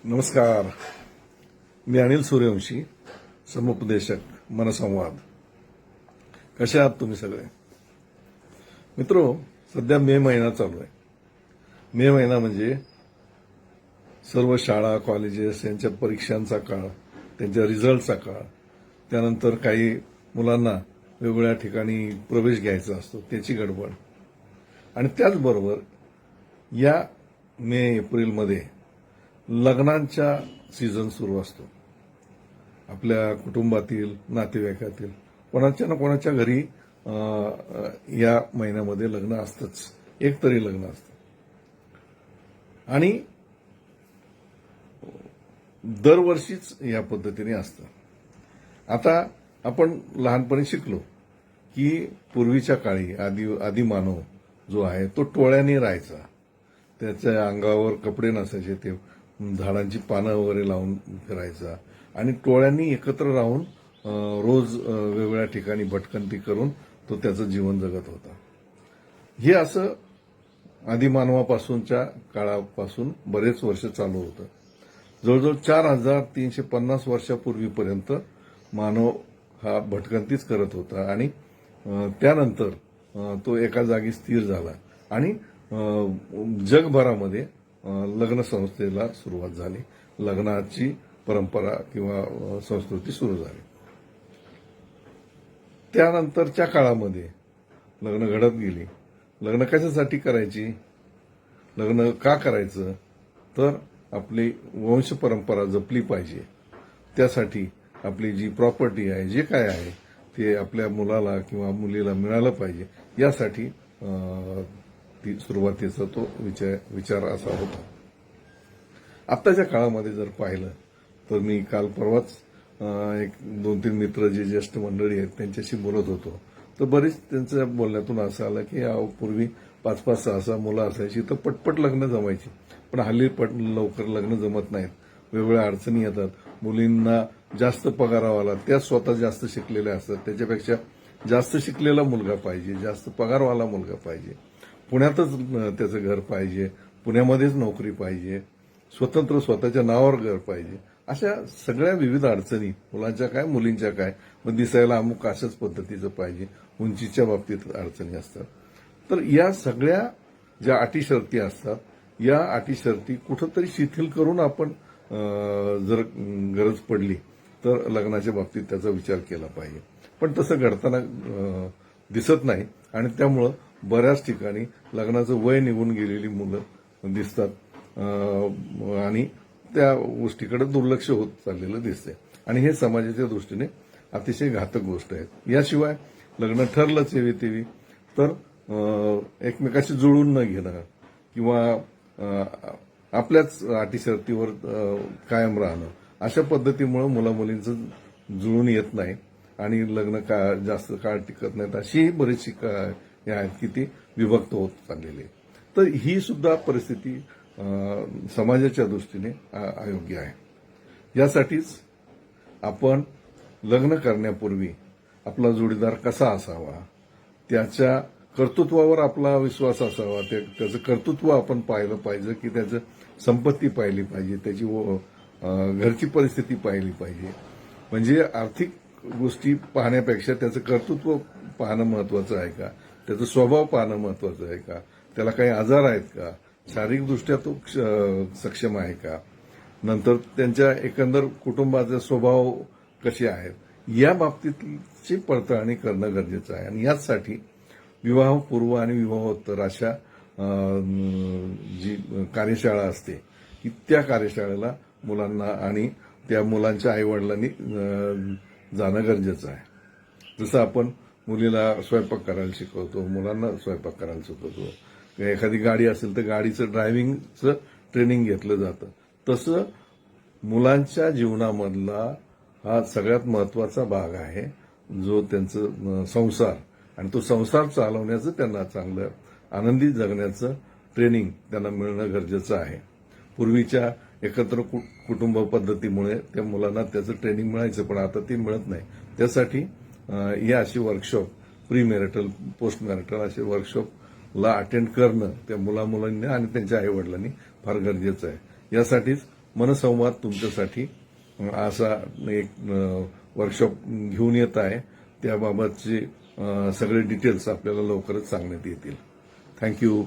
नमस्कार. मी अनिल सूर्यवंशी, समुपदेशक मनसंवाद. कसे आहात तुम्ही सगळे मित्रो? सध्या मे महिना चालू आहे. मे महिना म्हणजे सर्व शाळा कॉलेजेस यांच्या परीक्षांचा काळ, त्यांच्या रिझल्टचा काळ. त्यानंतर काही मुलांना वेगवेगळ्या ठिकाणी प्रवेश घ्यायचा असतो, त्याची गडबड. आणि त्याचबरोबर या मे एप्रिलमध्ये लग्नांचा सीझन सुरू असतो. आपल्या कुटुंबातील नातेवाईकातील कोणाच्या ना कोणाच्या घरी या महिन्यामध्ये लग्न असतंच, एक तरी लग्न असतं. आणि दरवर्षीच या पद्धतीने असतं. आता आपण लहानपणी शिकलो की पूर्वीच्या काळी आदी मानव जो आहे तो टोळ्याने राहायचा. त्याच्या अंगावर कपडे नसायचे, ते झाडांची पानं वगैरे लावून फिरायचा आणि टोळ्यांनी एकत्र राहून रोज वेगवेगळ्या ठिकाणी भटकंती करून तो त्याचं जीवन जगत होता. हे असं आदिमानवापासूनच्या काळापासून बरेच वर्ष चालू होतं. जवळजवळ 4350 वर्षापूर्वीपर्यंत मानव हा भटकंतीच करत होता आणि त्यानंतर तो एका जागी स्थिर झाला आणि जगभरामध्ये लग्न संस्थेला सुरुवात झाली. लग्नाची परंपरा किंवा संस्कृती सुरू झाली. त्यानंतरच्या काळामध्ये लग्न घडत गेली. लग्न कशासाठी करायची, लग्न का करायचं, तर आपली वंश परंपरा जपली पाहिजे. त्यासाठी आपली जी प्रॉपर्टी आहे, जे काय आहे ते आपल्या मुलाला किंवा मुलीला मिळालं पाहिजे, यासाठी ती सुरुवातीचा तो विचार असा होता. आत्ताच्या काळामध्ये जर पाहिलं तर मी काल परवाच एक 2-3 मित्र जे ज्येष्ठ मंडळी आहेत त्यांच्याशी बोलत होतो. तर बरीच त्यांच्या बोलण्यातून असं आलं की पूर्वी 5-5, 6-6 मुलं असायची तर पटपट लग्न जमायची. पण हल्ली लवकर लग्न जमत नाहीत. वेगवेगळ्या अडचणी येतात. मुलींना जास्त पगारवाला, त्या स्वतः जास्त शिकलेल्या असतात, त्याच्यापेक्षा जास्त शिकलेला मुलगा पाहिजे, जास्त पगारवाला मुलगा पाहिजे, पुण्यातच त्याचं घर पाहिजे, पुण्यामध्येच नोकरी पाहिजे, स्वतंत्र स्वतःच्या नावावर घर पाहिजे. अशा सगळ्या विविध अडचणी, मुलांच्या काय मुलींच्या काय, मग दिसायला अमुक अशाच पद्धतीचं पाहिजे, उंचीच्या बाबतीत अडचणी असतात. तर या सगळ्या ज्या अटी शर्ती असतात, या अटी शर्ती कुठंतरी शिथिल करून आपण जर गरज पडली तर लग्नाच्या बाबतीत त्याचा विचार केला पाहिजे. पण तसं घडताना दिसत नाही आणि त्यामुळं बऱ्याच ठिकाणी लग्नाचं वय निघून गेलेली मुलं दिसतात आणि त्या गोष्टीकडे दुर्लक्ष होत चाललेलं दिसते. आणि हे समाजाच्या दृष्टीने अतिशय घातक गोष्ट आहे. याशिवाय लग्न ठरलंच एवी तेवी तर एकमेकाशी जुळून न घेणं किंवा आपल्याच अटी शर्तीवर कायम राहणं, अशा पद्धतीमुळे मुला मुलींचं जुळून येत नाही आणि लग्न जास्त काळ टिकत नाहीत. अशीही बरीचशी हे आहेत की ती विभक्त होत चाललेली आहे. तर ही सुद्धा परिस्थिती समाजाच्या दृष्टीने अयोग्य आहे. यासाठीच आपण लग्न करण्यापूर्वी आपला जोडीदार कसा असावा, त्याच्या कर्तृत्वावर आपला विश्वास असावा, त्याचं कर्तृत्व आपण पाहिलं पाहिजे की त्याचं संपत्ती पाहिली पाहिजे, त्याची घरची परिस्थिती पाहिली पाहिजे. म्हणजे आर्थिक गोष्टी पाहण्यापेक्षा त्याचं कर्तृत्व पाहणं महत्वाचं आहे का, त्याचा स्वभाव पाहणं महत्वाचं आहे का, त्याला काही आजार आहेत का, शारीरिकदृष्ट्या तो सक्षम आहे का, नंतर त्यांच्या एकंदर कुटुंबाचे स्वभाव कसे आहेत, या बाबतीतची पडताळणी करणं गरजेचं आहे. आणि याचसाठी विवाहपूर्व आणि विवाहोत्तर अशा जी कार्यशाळा असते की त्या कार्यशाळेला मुलांना आणि त्या मुलांच्या आईवडिलांनी जाणं गरजेचं आहे. जसं आपण मुलीला स्वयंपाक करायला शिकवतो, मुलांना स्वयंपाक करायला शिकवतो, एखादी गाडी असेल तर गाडीचं ड्रायव्हिंगचं ट्रेनिंग घेतलं जातं, तसं मुलांच्या जीवनामधला हा सगळ्यात महत्वाचा भाग आहे जो त्यांचं संसार, आणि तो संसार चालवण्याचं त्यांना चांगलं आनंदी जगण्याचं ट्रेनिंग त्यांना मिळणं गरजेचं आहे. पूर्वीच्या एकत्र कुटुंब पद्धतीमुळे त्या मुलांना त्याचं ट्रेनिंग मिळायचं, पण आता ते मिळत नाही. त्यासाठी ही अशी workshop, pre marital, post marital असे वर्कशॉपला अटेंड करणं त्या मुलांनी आणि त्यांच्या आईवडिलांनी फार गरजेचं आहे. यासाठीच मनसंवाद तुमच्यासाठी असा एक वर्कशॉप घेऊन येत आहे. त्याबाबतचे सगळे डिटेल्स आपल्याला लवकरच सांगण्यात येतील. थँक्यू.